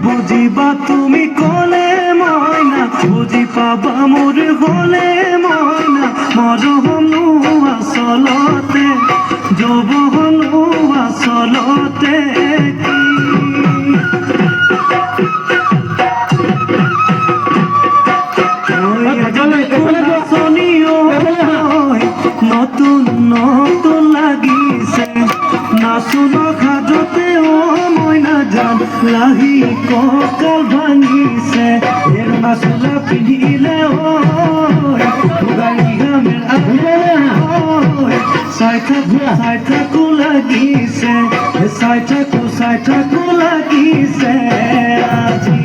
বুঝিবা তুমি কলে ময়না বুঝি পাবা মোর হলে ময়না মরহনু আসলতে যৌবনু আসলতে নতুন নতুন লাগিছে নাচুন খাজতে ও ময়না জান লাহি ককাল ভাঙিছে এর মাসুলা পিন্ধিলে সাইঠাকু লাগিছে সাইঠাকু লাগিছে আজি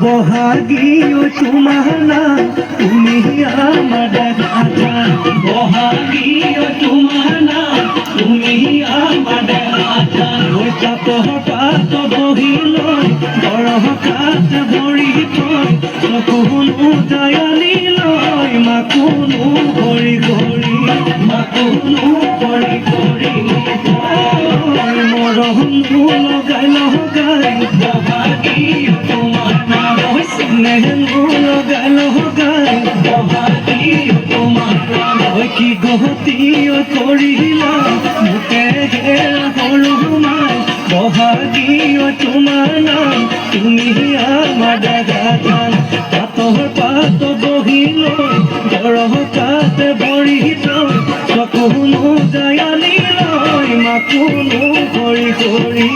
বহাগীও তোমার নাম তুমি আমার রাজা বহাগীও তোমার নাম তুমি আমার রাজা ওই পাত পাত বহিল বরহ কাত ভৰি থৈ চকুনো দয়ালি লয় মাকুনো ভৰি ভৰি মাকুনো ভৰি ভৰি মৰহনো লগাই লগাই বহাগীও তোমাৰ নাম কি গহতীয় কৰিলা মোকে ঘেৰা সৰুমাই বহাগীয় তোমাৰ নাম তুমি আমাৰ দাদা জান পাতৰ পাত বহিলৈ গৰহ কাতে ভৰি থৈ চকুনো দয়ালি লয় মাকুনো ভৰি ভৰি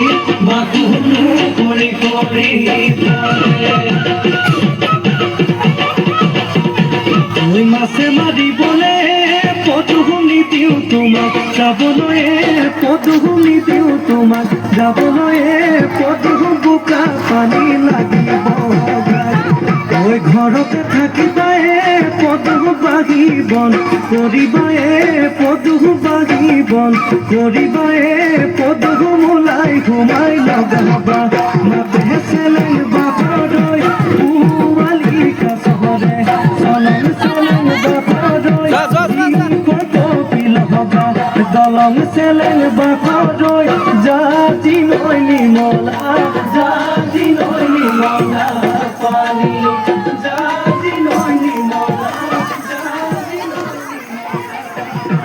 মাকুনো ভৰি ভৰি ওই মাছে মাৰিবলে পদুমনি দিওঁ তোমাক যাবলৈ পদুমনি দিওঁ তোমাক যাবলৈ পদুম বোকা পানী লাগিব ওই ঘৰতে থাকিবাই পদুম বাগিবন কৰিবাই পদুম বাগিবন কৰিবাই পদুম ওলাই ঘুমাই লগাবা মাতে চেলেং বাপৰৈ পুৱালি কাছৰে চলং চলং বাপৰৈ দলং চেলেং বাপৰৈ জাতি নৈ নিমলা জাতি নৈ নিমলা